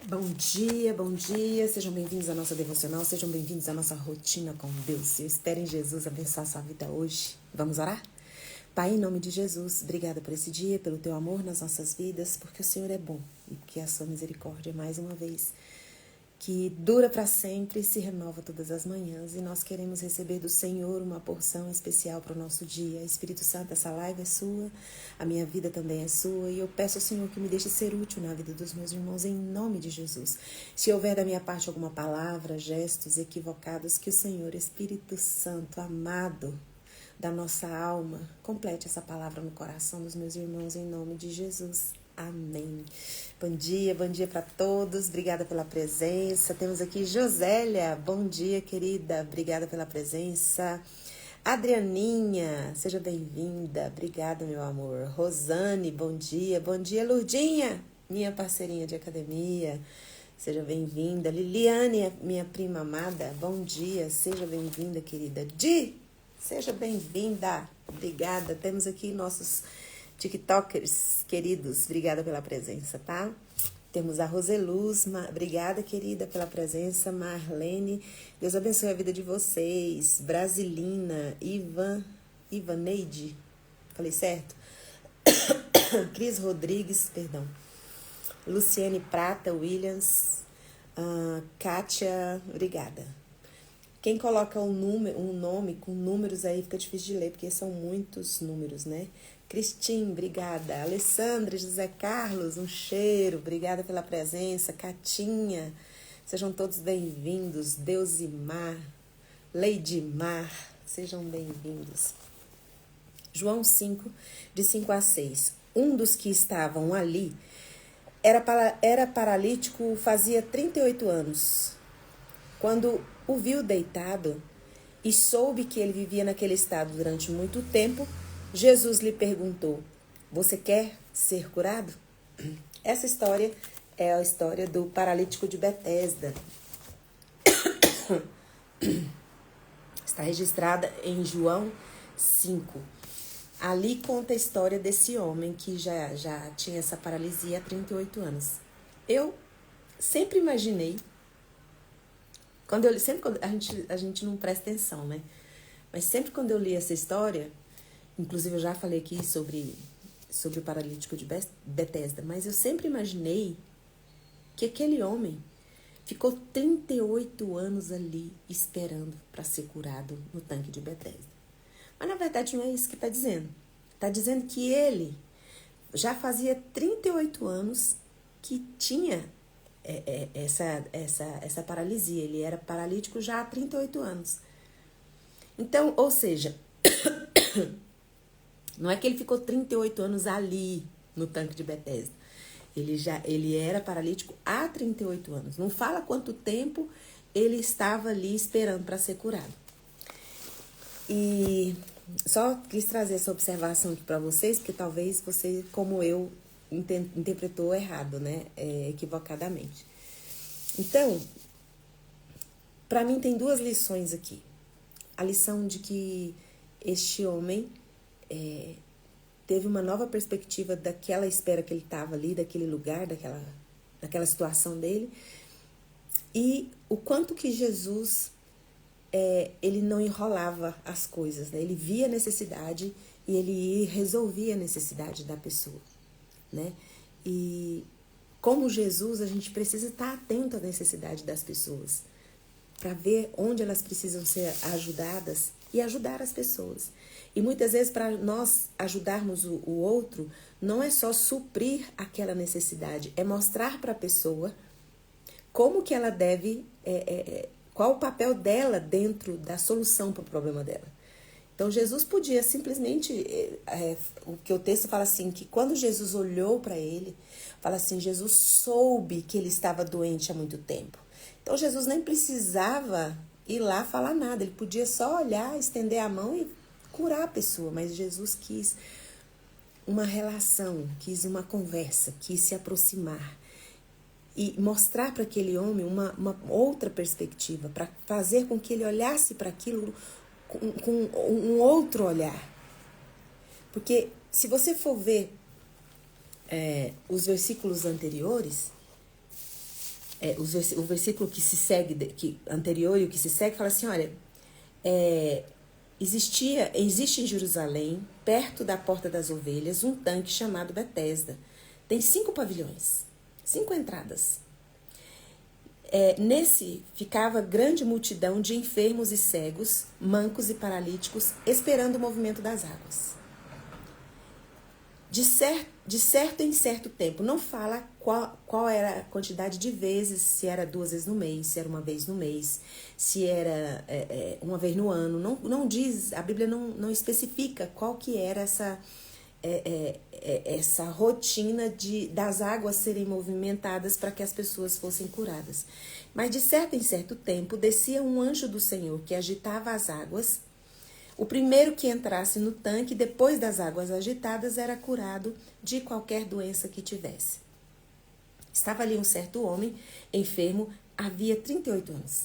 Bom dia, sejam bem-vindos à nossa devocional, sejam bem-vindos à nossa rotina com Deus. Eu espero em Jesus abençoar a sua vida hoje. Vamos orar? Pai, em nome de Jesus, obrigada por esse dia, pelo teu amor nas nossas vidas, porque o Senhor é bom e porque a sua misericórdia, mais uma vez, que dura para sempre e se renova todas as manhãs. E nós queremos receber do Senhor uma porção especial para o nosso dia. Espírito Santo, essa live é sua, a minha vida também é sua. E eu peço ao Senhor que me deixe ser útil na vida dos meus irmãos, em nome de Jesus. Se houver da minha parte alguma palavra, gestos equivocados, que o Senhor, Espírito Santo, amado da nossa alma, complete essa palavra no coração dos meus irmãos, em nome de Jesus. Amém. Bom dia para todos. Obrigada pela presença. Temos aqui Josélia. Bom dia, querida. Obrigada pela presença. Adrianinha, seja bem-vinda. Obrigada, meu amor. Rosane, bom dia. Bom dia, Lurdinha, minha parceirinha de academia. Seja bem-vinda. Liliane, minha prima amada. Bom dia. Seja bem-vinda, querida. Di, seja bem-vinda. Obrigada. Temos aqui nossos TikTokers queridos, obrigada pela presença, tá? Temos a Roseluz, obrigada, querida, pela presença. Marlene, Deus abençoe a vida de vocês. Brasilina, Ivaneide, falei certo? Cris Rodrigues, perdão. Luciane Prata, Williams, Kátia, obrigada. Quem coloca um nome com números aí fica difícil de ler, porque são muitos números, né? Cristina, obrigada. Alessandra, José Carlos, um cheiro. Obrigada pela presença. Catinha, sejam todos bem-vindos. Deusimar, Leidimar, sejam bem-vindos. João 5, de 5 a 6. Um dos que estavam ali era paralítico fazia 38 anos. Quando o viu deitado e soube que ele vivia naquele estado durante muito tempo, Jesus lhe perguntou: você quer ser curado? Essa história é a história do paralítico de Betesda. Está registrada em João 5. Ali conta a história desse homem que já tinha essa paralisia há 38 anos. Eu sempre imaginei, quando a gente não presta atenção, né? Mas sempre quando eu li essa história, inclusive eu já falei aqui sobre o paralítico de Betesda, mas eu sempre imaginei que aquele homem ficou 38 anos ali esperando para ser curado no tanque de Betesda. Mas na verdade não é isso que está dizendo. Está dizendo que ele já fazia 38 anos que tinha essa paralisia. Ele era paralítico já há 38 anos. Então, ou seja, não é que ele ficou 38 anos ali no tanque de Betesda. Ele era paralítico há 38 anos. Não fala quanto tempo ele estava ali esperando para ser curado. E só quis trazer essa observação aqui para vocês, porque talvez você, como eu, interpretou errado, né? Equivocadamente. Então, para mim tem duas lições aqui. A lição de que este homem teve uma nova perspectiva daquela espera que ele estava ali, daquele lugar, daquela situação dele. E o quanto que Jesus, ele não enrolava as coisas, né? Ele via a necessidade e ele resolvia a necessidade da pessoa, né? E como Jesus, a gente precisa estar atento à necessidade das pessoas, para ver onde elas precisam ser ajudadas e ajudar as pessoas. E muitas vezes, para nós ajudarmos o outro, não é só suprir aquela necessidade, é mostrar para a pessoa como que ela deve, qual o papel dela dentro da solução para o problema dela. Então, Jesus podia simplesmente, o que o texto fala assim, que quando Jesus olhou para ele, fala assim, Jesus soube que ele estava doente há muito tempo. Então, Jesus nem precisava ir lá falar nada, ele podia só olhar, estender a mão e curar a pessoa, mas Jesus quis uma relação, quis uma conversa, quis se aproximar e mostrar para aquele homem uma outra perspectiva, para fazer com que ele olhasse para aquilo com um outro olhar. Porque se você for ver os versículos anteriores, o versículo que se segue, anterior e o que se segue, fala assim, olha, existe em Jerusalém, perto da Porta das Ovelhas, um tanque chamado Betesda. Tem 5 pavilhões, 5 entradas. Nesse ficava grande multidão de enfermos e cegos, mancos e paralíticos, esperando o movimento das águas. De certo em certo tempo, não fala qual era a quantidade de vezes, se era 2 vezes no mês, se era uma vez no mês, se era uma vez no ano, não diz, a Bíblia não especifica qual que era essa rotina das águas serem movimentadas para que as pessoas fossem curadas. Mas de certo em certo tempo, descia um anjo do Senhor que agitava as águas. O primeiro que entrasse no tanque, depois das águas agitadas, era curado de qualquer doença que tivesse. Estava ali um certo homem, enfermo, havia 38 anos.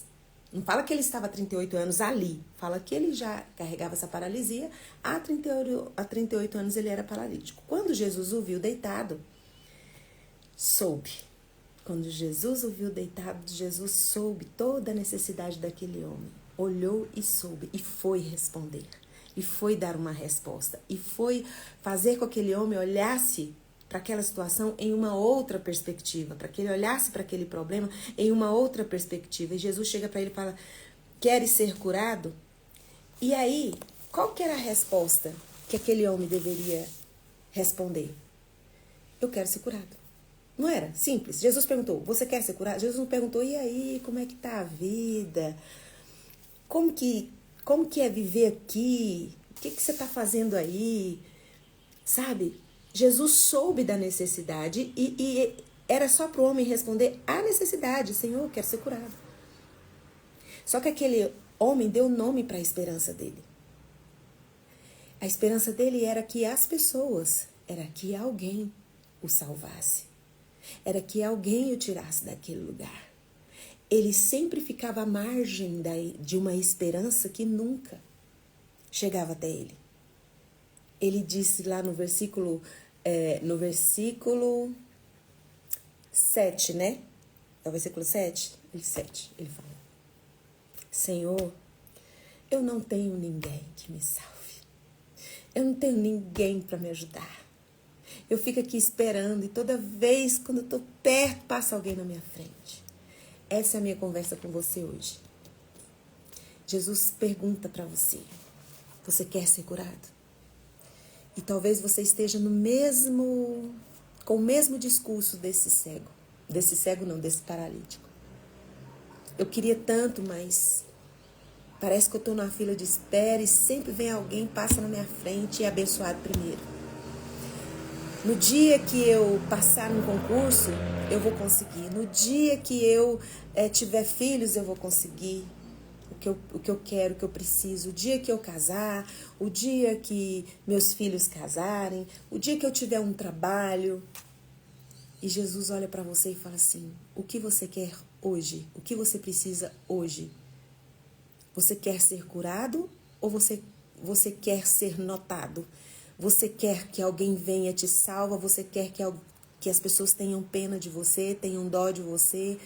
Não fala que ele estava há 38 anos ali, fala que ele já carregava essa paralisia, há 38 anos ele era paralítico. Quando Jesus o viu deitado, soube. Quando Jesus o viu deitado, Jesus soube toda a necessidade daquele homem. Olhou e soube, e foi responder, e foi dar uma resposta, e foi fazer com que aquele homem olhasse para aquela situação em uma outra perspectiva, para que ele olhasse para aquele problema em uma outra perspectiva. E Jesus chega para ele e fala, queres ser curado? E aí, qual que era a resposta que aquele homem deveria responder? Eu quero ser curado. Não era? Simples. Jesus perguntou, você quer ser curado? Jesus não perguntou, e aí, como é que tá a vida? Como que é viver aqui? O que você está fazendo aí? Sabe? Jesus soube da necessidade e era só para o homem responder à necessidade. Senhor, eu quero ser curado. Só que aquele homem deu nome para a esperança dele. A esperança dele era que as pessoas, era que alguém o salvasse. Era que alguém o tirasse daquele lugar. Ele sempre ficava à margem de uma esperança que nunca chegava até ele. Ele disse lá no versículo 7, né? É o versículo 7? Ele fala, Senhor, eu não tenho ninguém que me salve. Eu não tenho ninguém para me ajudar. Eu fico aqui esperando e toda vez quando eu estou perto, passa alguém na minha frente. Essa é a minha conversa com você hoje. Jesus pergunta para você, você quer ser curado? E talvez você esteja com o mesmo discurso desse paralítico. Eu queria tanto, mas parece que eu estou na fila de espera e sempre vem alguém, passa na minha frente e é abençoado primeiro. No dia que eu passar no concurso, eu vou conseguir. No dia que eu tiver filhos, eu vou conseguir o que eu quero, o que eu preciso. O dia que eu casar, o dia que meus filhos casarem, o dia que eu tiver um trabalho. E Jesus olha para você e fala assim, o que você quer hoje? O que você precisa hoje? Você quer ser curado ou você quer ser notado? Você quer que alguém venha te salva? Você quer que as pessoas tenham pena de você, tenham dó de você,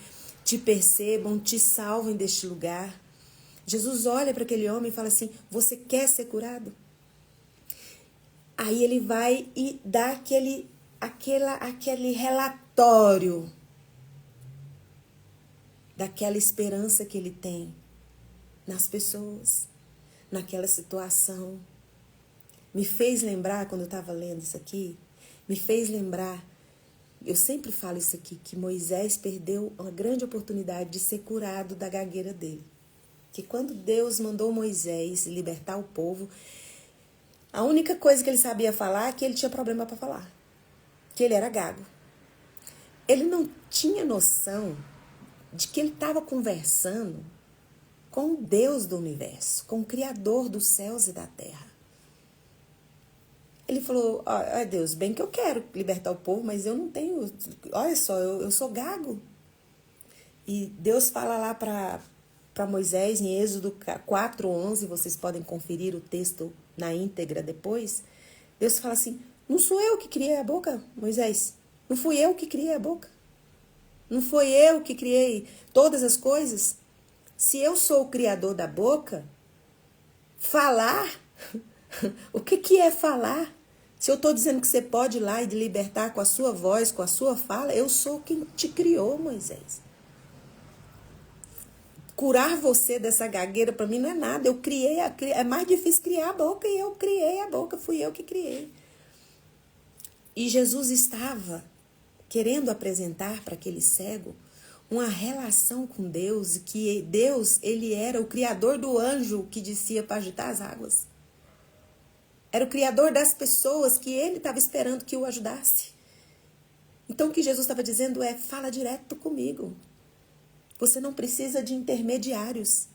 te percebam, te salvem deste lugar? Jesus olha para aquele homem e fala assim, você quer ser curado? Aí ele vai e dá aquele relatório daquela esperança que ele tem nas pessoas, naquela situação. Me fez lembrar, quando eu estava lendo isso aqui, eu sempre falo isso aqui, que Moisés perdeu uma grande oportunidade de ser curado da gagueira dele. Que quando Deus mandou Moisés libertar o povo, a única coisa que ele sabia falar é que ele tinha problema para falar, que ele era gago. Ele não tinha noção de que ele estava conversando com o Deus do universo, com o Criador dos céus e da terra. Ele falou, Deus, bem que eu quero libertar o povo, mas eu não tenho, olha só, eu sou gago. E Deus fala lá para Moisés, em Êxodo 4:11, vocês podem conferir o texto na íntegra depois. Deus fala assim, não sou eu que criei a boca, Moisés, não fui eu que criei a boca. Não foi eu que criei todas as coisas? Se eu sou o criador da boca, falar, o que é falar? Se eu estou dizendo que você pode ir lá e libertar com a sua voz, com a sua fala, eu sou quem te criou, Moisés. Curar você dessa gagueira para mim não é nada. Eu criei, é mais difícil criar a boca e eu criei a boca, fui eu que criei. E Jesus estava querendo apresentar para aquele cego uma relação com Deus, que Deus, ele era o criador do anjo que descia para agitar as águas. Era o criador das pessoas que ele estava esperando que o ajudasse. Então o que Jesus estava dizendo é, fala direto comigo. Você não precisa de intermediários.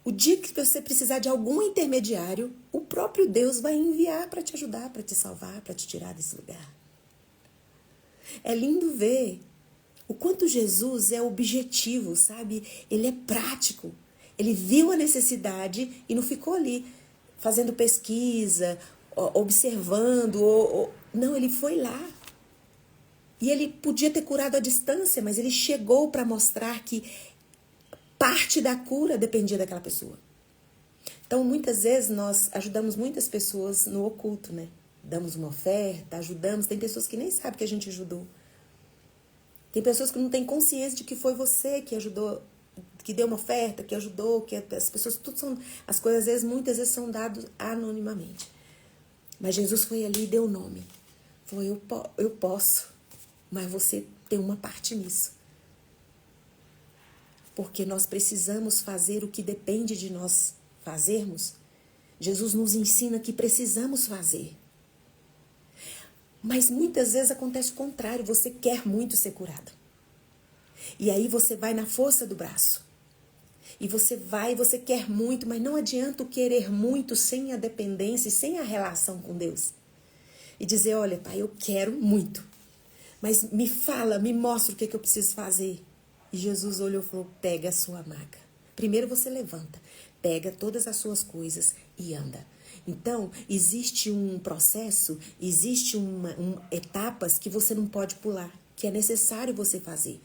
O dia que você precisar de algum intermediário, o próprio Deus vai enviar para te ajudar, para te salvar, para te tirar desse lugar. É lindo ver o quanto Jesus é objetivo, sabe? Ele é prático. Ele viu a necessidade e não ficou ali fazendo pesquisa, observando. Não, ele foi lá. E ele podia ter curado à distância, mas ele chegou para mostrar que parte da cura dependia daquela pessoa. Então, muitas vezes, nós ajudamos muitas pessoas no oculto, né? Damos uma oferta, ajudamos. Tem pessoas que nem sabem que a gente ajudou. Tem pessoas que não têm consciência de que foi você que ajudou, que deu uma oferta, que ajudou, que as pessoas, tudo são, as coisas às vezes, muitas vezes são dadas anonimamente. Mas Jesus foi ali e deu o nome. Falou, eu posso, mas você tem uma parte nisso. Porque nós precisamos fazer o que depende de nós fazermos. Jesus nos ensina que precisamos fazer. Mas muitas vezes acontece o contrário, você quer muito ser curado. E aí você vai na força do braço. E você quer muito, mas não adianta o querer muito sem a dependência e sem a relação com Deus. E dizer, olha, pai, eu quero muito, mas me fala, me mostra o que eu preciso fazer. E Jesus olhou e falou, pega a sua maca. Primeiro você levanta, pega todas as suas coisas e anda. Então, existe um processo, existe etapas que você não pode pular, que é necessário você fazer.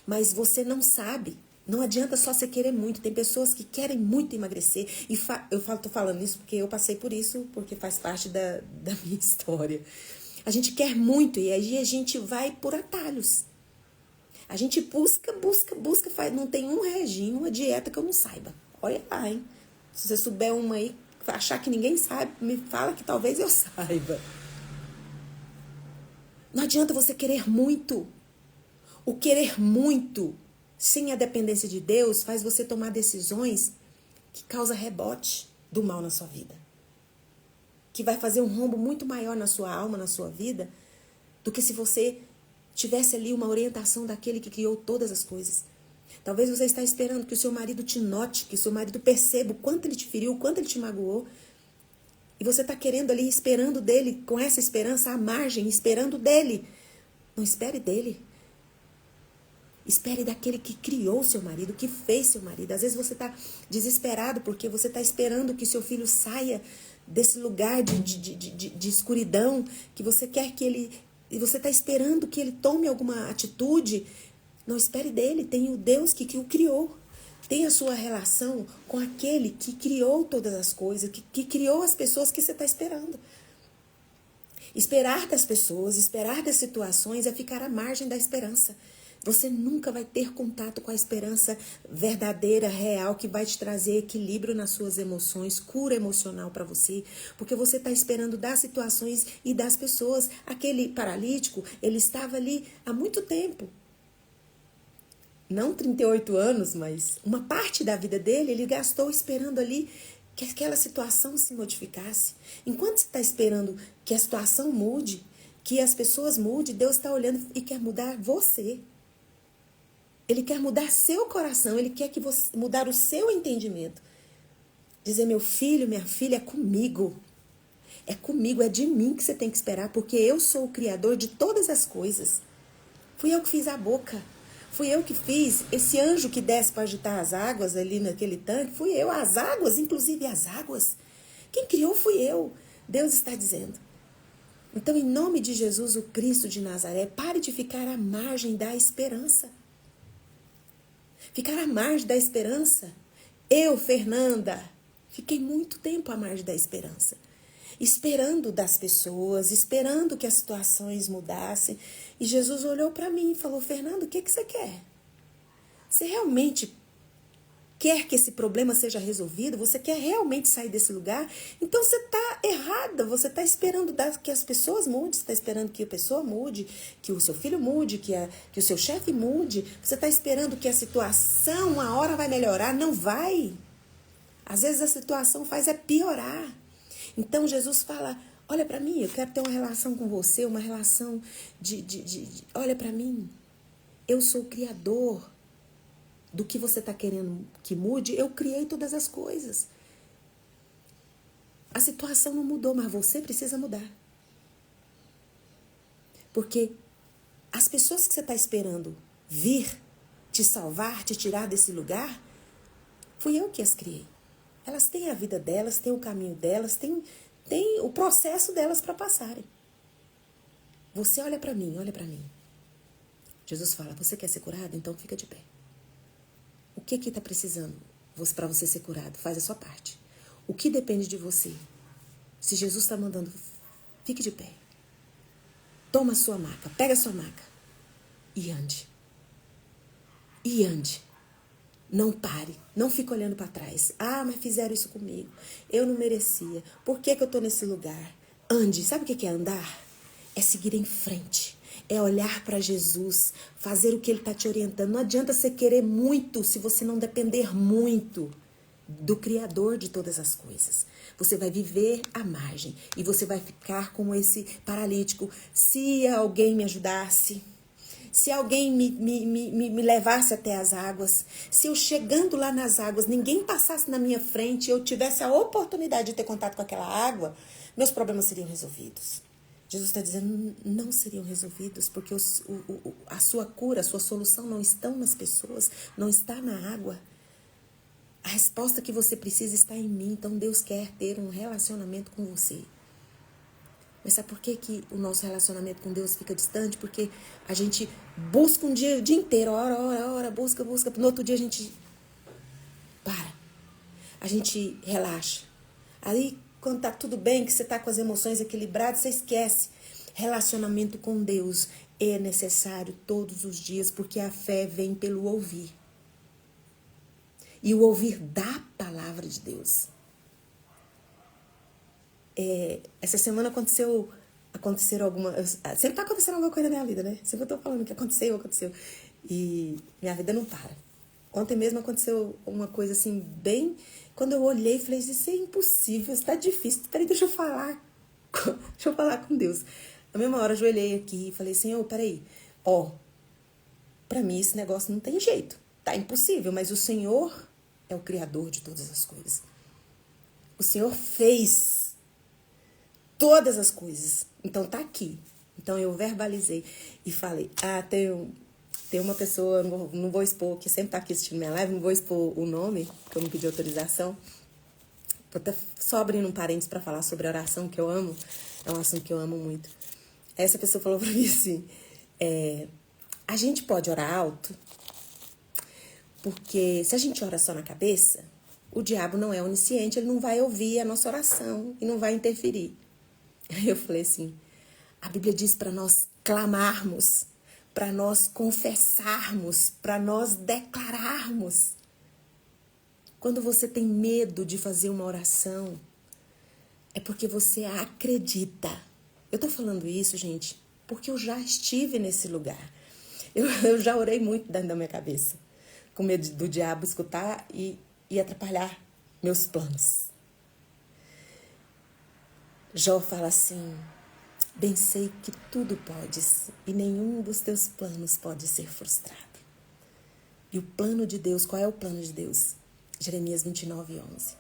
Mas você não sabe, não adianta só você querer muito. Tem pessoas que querem muito emagrecer. E tô falando isso porque eu passei por isso, porque faz parte da minha história. A gente quer muito e aí a gente vai por atalhos. A gente busca, não tem um regime, uma dieta que eu não saiba. Olha lá, hein? Se você souber uma aí, achar que ninguém sabe, me fala que talvez eu saiba. Não adianta você querer muito. O querer muito, sem a dependência de Deus, faz você tomar decisões que causam rebote do mal na sua vida. Que vai fazer um rombo muito maior na sua alma, na sua vida, do que se você tivesse ali uma orientação daquele que criou todas as coisas. Talvez você está esperando que o seu marido te note, que o seu marido perceba o quanto ele te feriu, o quanto ele te magoou. E você está querendo ali, esperando dele, com essa esperança à margem, esperando dele. Não espere dele. Espere daquele que criou seu marido, que fez seu marido. Às vezes você está desesperado porque você está esperando que seu filho saia desse lugar de escuridão, que você quer que ele... E você está esperando que ele tome alguma atitude. Não espere dele, tem o Deus que o criou. Tem a sua relação com aquele que criou todas as coisas, que criou as pessoas que você está esperando. Esperar das pessoas, esperar das situações é ficar à margem da esperança. Você nunca vai ter contato com a esperança verdadeira, real, que vai te trazer equilíbrio nas suas emoções, cura emocional para você, porque você está esperando das situações e das pessoas. Aquele paralítico, ele estava ali há muito tempo. Não 38 anos, mas uma parte da vida dele, ele gastou esperando ali que aquela situação se modificasse. Enquanto você está esperando que a situação mude, que as pessoas mudem, Deus está olhando e quer mudar você. Ele quer mudar seu coração, ele quer que você mudar o seu entendimento. Dizer, meu filho, minha filha, é comigo. É comigo, é de mim que você tem que esperar, porque eu sou o criador de todas as coisas. Fui eu que fiz a boca. Fui eu que fiz esse anjo que desce para agitar as águas ali naquele tanque. Fui eu, as águas, inclusive as águas. Quem criou fui eu. Deus está dizendo. Então, em nome de Jesus, o Cristo de Nazaré, pare de ficar à margem da esperança. Ficar à margem da esperança. Eu, Fernanda, fiquei muito tempo à margem da esperança. Esperando das pessoas, esperando que as situações mudassem. E Jesus olhou para mim e falou, Fernanda, o que você quer? Você realmente quer que esse problema seja resolvido? Você quer realmente sair desse lugar? Então você está errada. Você está esperando que as pessoas mudem. Você está esperando que a pessoa mude, que o seu filho mude, que o seu chefe mude. Você está esperando que a situação, uma hora vai melhorar. Não vai. Às vezes a situação faz é piorar. Então Jesus fala, olha para mim, eu quero ter uma relação com você, uma relação olha para mim. Eu sou o Criador do que você está querendo que mude. Eu criei todas as coisas. A situação não mudou, mas você precisa mudar. Porque as pessoas que você está esperando vir te salvar, te tirar desse lugar, fui eu que as criei. Elas têm a vida delas, têm o caminho delas, têm o processo delas para passarem. Você olha para mim, olha para mim. Jesus fala, você quer ser curado? Então fica de pé. O que está precisando para você ser curado? Faz a sua parte. O que depende de você? Se Jesus está mandando, fique de pé. Toma a sua maca, pega a sua maca e ande. E ande. Não pare, não fique olhando para trás. Ah, mas fizeram isso comigo. Eu não merecia. Por que eu estou nesse lugar? Ande. Sabe o que é andar? É seguir em frente. É olhar para Jesus, fazer o que Ele está te orientando. Não adianta você querer muito se você não depender muito do Criador de todas as coisas. Você vai viver à margem e você vai ficar como esse paralítico. Se alguém me ajudasse, se alguém me levasse até as águas, se eu chegando lá nas águas, ninguém passasse na minha frente e eu tivesse a oportunidade de ter contato com aquela água, meus problemas seriam resolvidos. Jesus está dizendo, não seriam resolvidos, porque a sua cura, a sua solução não estão nas pessoas, não está na água. A resposta que você precisa está em mim. Então Deus quer ter um relacionamento com você. Mas sabe por que o nosso relacionamento com Deus fica distante? Porque a gente busca o dia inteiro, ora, busca. No outro dia a gente para. A gente relaxa. Aí, quando tá tudo bem, que você tá com as emoções equilibradas, você esquece. Relacionamento com Deus é necessário todos os dias, porque a fé vem pelo ouvir. E o ouvir da palavra de Deus. Essa semana aconteceram algumas... Sempre tá acontecendo alguma coisa na minha vida, né? Sempre eu tô falando que aconteceu. E minha vida não para. Ontem mesmo aconteceu uma coisa assim, bem... Quando eu olhei, falei, isso é impossível, isso tá difícil. Peraí, deixa eu falar. Deixa eu falar com Deus. Na mesma hora, eu ajoelhei aqui e falei, Senhor, peraí. Pra mim esse negócio não tem jeito. Tá impossível, mas o Senhor é o Criador de todas as coisas. O Senhor fez todas as coisas. Então tá aqui. Então eu verbalizei e falei, tem uma pessoa, não vou expor, que sempre tá aqui assistindo minha live, não vou expor o nome, porque eu não pedi autorização. Vou até só abrindo um parênteses para falar sobre a oração, que eu amo. É um assunto que eu amo muito. Essa pessoa falou para mim assim, a gente pode orar alto, porque se a gente ora só na cabeça, o diabo não é onisciente, ele não vai ouvir a nossa oração e não vai interferir. Aí eu falei assim, a Bíblia diz para nós clamarmos, para nós confessarmos, para nós declararmos. Quando você tem medo de fazer uma oração, é porque você acredita. Eu tô falando isso, gente, porque eu já estive nesse lugar. Eu já orei muito dentro da minha cabeça, com medo do diabo escutar e atrapalhar meus planos. Jó fala assim, bem sei que tudo podes e nenhum dos teus planos pode ser frustrado. E o plano de Deus, qual é o plano de Deus? Jeremias 29:11.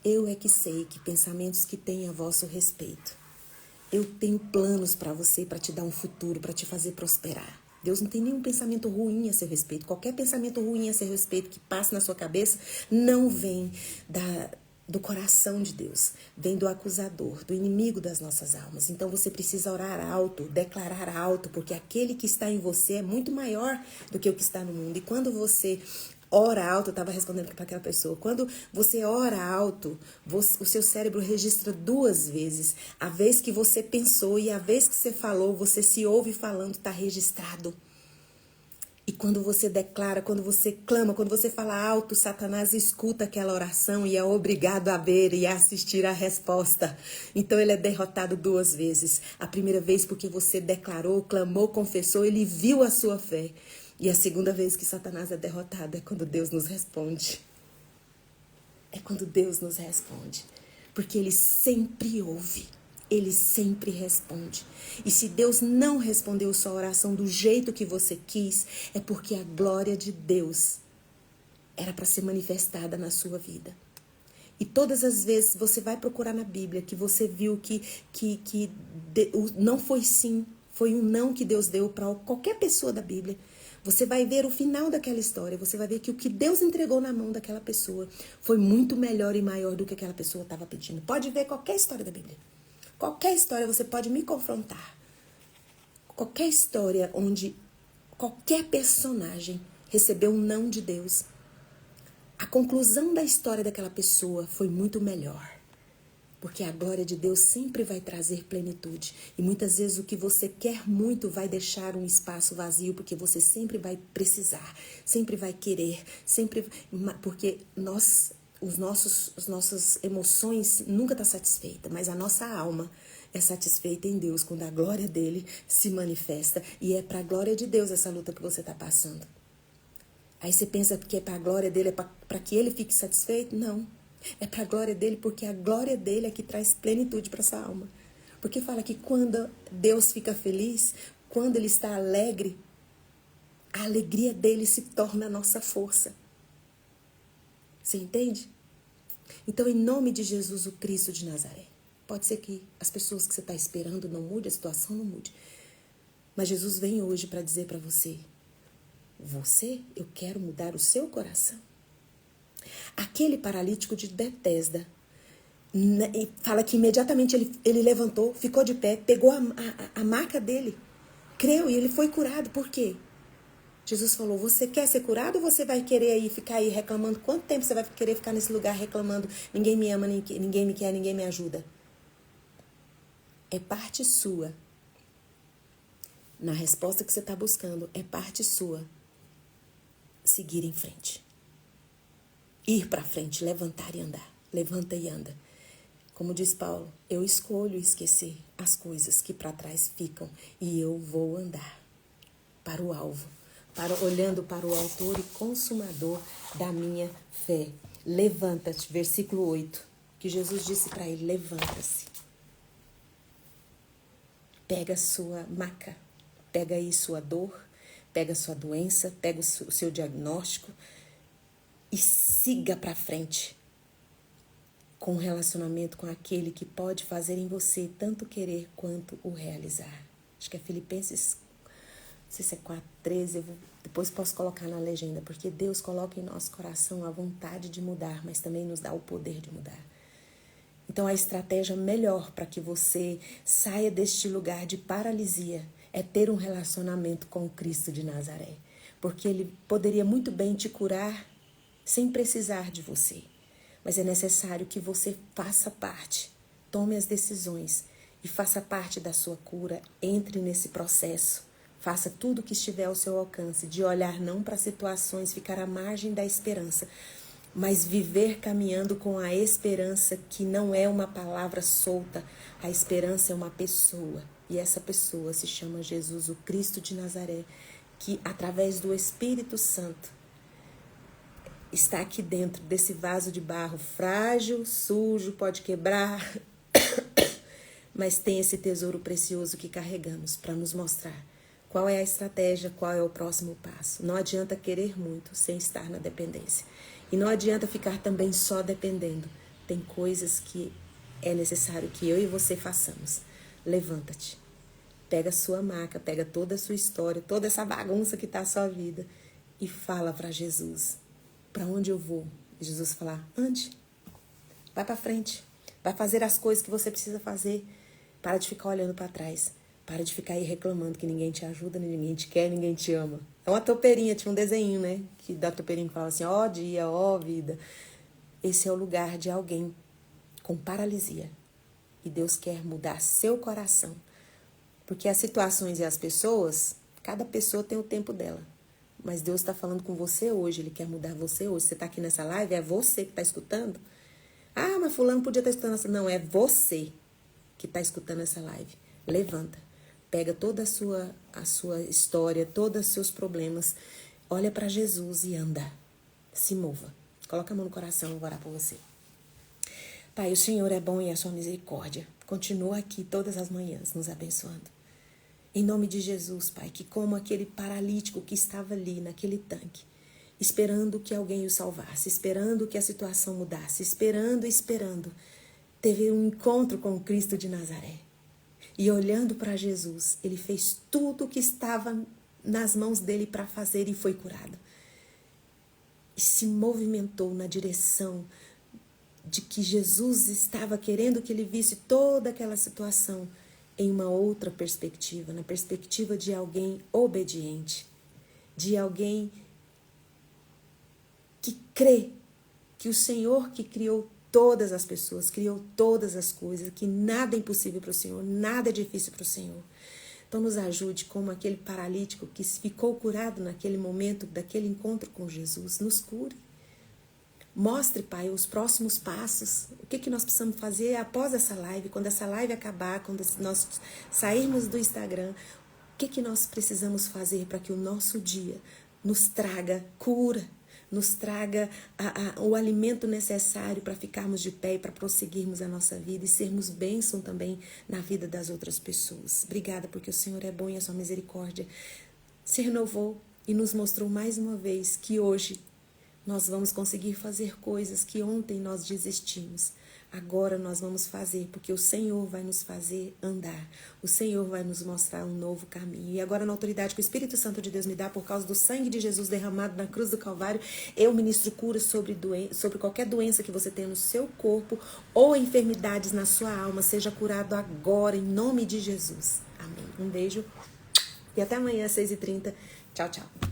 Eu é que sei que pensamentos que tenho a vosso respeito. Eu tenho planos para você, para te dar um futuro, para te fazer prosperar. Deus não tem nenhum pensamento ruim a seu respeito. Qualquer pensamento ruim a seu respeito que passe na sua cabeça não vem do coração de Deus, vem do acusador, do inimigo das nossas almas. Então você precisa orar alto, declarar alto, porque aquele que está em você é muito maior do que o que está no mundo. E quando você ora alto, eu estava respondendo para aquela pessoa, quando você ora alto, o seu cérebro registra 2 vezes. A vez que você pensou e a vez que você falou, você se ouve falando, está registrado. E quando você declara, quando você clama, quando você fala alto, Satanás escuta aquela oração e é obrigado a ver e a assistir a resposta. Então ele é derrotado 2 vezes. A primeira vez porque você declarou, clamou, confessou, ele viu a sua fé. E a segunda vez que Satanás é derrotado é quando Deus nos responde. É quando Deus nos responde. Porque ele sempre ouve. Ele sempre responde. E se Deus não respondeu sua oração do jeito que você quis, é porque a glória de Deus era para ser manifestada na sua vida. E todas as vezes você vai procurar na Bíblia que você viu que não foi sim, foi um não que Deus deu para qualquer pessoa da Bíblia. Você vai ver o final daquela história, você vai ver que o que Deus entregou na mão daquela pessoa foi muito melhor e maior do que aquela pessoa estava pedindo. Pode ver qualquer história da Bíblia. Qualquer história você pode me confrontar. Qualquer história onde qualquer personagem recebeu um não de Deus, a conclusão da história daquela pessoa foi muito melhor. Porque a glória de Deus sempre vai trazer plenitude. E muitas vezes o que você quer muito vai deixar um espaço vazio, porque você sempre vai precisar, sempre vai querer, sempre, porque as nossas emoções nunca estão satisfeitas, mas a nossa alma é satisfeita em Deus quando a glória dele se manifesta. E é para a glória de Deus essa luta que você está passando. Aí você pensa que é para a glória dele, é para que ele fique satisfeito? Não. É para a glória dele, porque a glória dele é que traz plenitude para essa alma. Porque fala que quando Deus fica feliz, quando ele está alegre, a alegria dele se torna a nossa força. Você entende? Então, em nome de Jesus, o Cristo de Nazaré. Pode ser que as pessoas que você está esperando não mude, a situação não mude. Mas Jesus vem hoje para dizer para você, eu quero mudar o seu coração. Aquele paralítico de Betesda, fala que imediatamente ele levantou, ficou de pé, pegou a maca dele, creu e ele foi curado. Por quê? Jesus falou, você quer ser curado ou você vai querer ficar aí reclamando? Quanto tempo você vai querer ficar nesse lugar reclamando? Ninguém me ama, ninguém me quer, ninguém me ajuda. É parte sua. Na resposta que você está buscando, é parte sua seguir em frente. Ir para frente, levantar e andar. Levanta e anda. Como diz Paulo, eu escolho esquecer as coisas que para trás ficam e eu vou andar para o alvo, olhando para o autor e consumador da minha fé. Levanta-te, versículo 8, que Jesus disse para ele, levanta-se. Pega a sua maca, pega aí sua dor, pega a sua doença, pega o seu diagnóstico e siga para frente com um relacionamento com aquele que pode fazer em você tanto querer quanto o realizar. Acho que é Filipenses, não sei se é 4:13, depois posso colocar na legenda, porque Deus coloca em nosso coração a vontade de mudar, mas também nos dá o poder de mudar. Então a estratégia melhor para que você saia deste lugar de paralisia é ter um relacionamento com o Cristo de Nazaré, porque ele poderia muito bem te curar sem precisar de você. Mas é necessário que você faça parte, tome as decisões e faça parte da sua cura, entre nesse processo, faça tudo o que estiver ao seu alcance, de olhar não para situações, ficar à margem da esperança, mas viver caminhando com a esperança que não é uma palavra solta, a esperança é uma pessoa, e essa pessoa se chama Jesus, o Cristo de Nazaré, que através do Espírito Santo está aqui dentro desse vaso de barro frágil, sujo, pode quebrar, mas tem esse tesouro precioso que carregamos para nos mostrar qual é a estratégia, qual é o próximo passo. Não adianta querer muito sem estar na dependência. E não adianta ficar também só dependendo. Tem coisas que é necessário que eu e você façamos. Levanta-te, pega a sua maca, pega toda a sua história, toda essa bagunça que está a sua vida e fala para Jesus. Para onde eu vou? E Jesus falar, ande. Vai para frente. Vai fazer as coisas que você precisa fazer. Para de ficar olhando para trás. Para de ficar aí reclamando que ninguém te ajuda, ninguém te quer, ninguém te ama. É uma topeirinha, tinha um desenho, né? Que da topeirinha que fala assim, ó dia, ó vida. Esse é o lugar de alguém com paralisia. E Deus quer mudar seu coração. Porque as situações e as pessoas, cada pessoa tem o tempo dela. Mas Deus está falando com você hoje, Ele quer mudar você hoje. Você está aqui nessa live, é você que está escutando? Ah, mas fulano podia estar escutando essa... Não, é você que está escutando essa live. Levanta. Pega toda a sua história, todos os seus problemas. Olha para Jesus e anda. Se mova. Coloca a mão no coração, eu vou orar por você. Pai, o Senhor é bom e a sua misericórdia continua aqui todas as manhãs nos abençoando. Em nome de Jesus, Pai, que como aquele paralítico que estava ali naquele tanque, esperando que alguém o salvasse, esperando que a situação mudasse, esperando, teve um encontro com o Cristo de Nazaré. E olhando para Jesus, ele fez tudo o que estava nas mãos dele para fazer e foi curado. E se movimentou na direção de que Jesus estava querendo que ele visse toda aquela situação em uma outra perspectiva, na perspectiva de alguém obediente, de alguém que crê que o Senhor que criou todas as pessoas, criou todas as coisas, que nada é impossível para o Senhor, nada é difícil para o Senhor. Então nos ajude como aquele paralítico que ficou curado naquele momento, daquele encontro com Jesus, nos cure. Mostre, Pai, os próximos passos, o que nós precisamos fazer após essa live, quando essa live acabar, quando nós sairmos do Instagram, o que nós precisamos fazer para que o nosso dia nos traga cura, nos traga o alimento necessário para ficarmos de pé e para prosseguirmos a nossa vida e sermos bênção também na vida das outras pessoas. Obrigada porque o Senhor é bom e a sua misericórdia se renovou e nos mostrou mais uma vez que hoje nós vamos conseguir fazer coisas que ontem nós desistimos. Agora nós vamos fazer, porque o Senhor vai nos fazer andar. O Senhor vai nos mostrar um novo caminho. E agora, na autoridade que o Espírito Santo de Deus me dá, por causa do sangue de Jesus derramado na cruz do Calvário, eu ministro cura sobre qualquer doença que você tenha no seu corpo ou enfermidades na sua alma. Seja curado agora, em nome de Jesus. Amém. Um beijo e até amanhã, às 6h30. Tchau, tchau.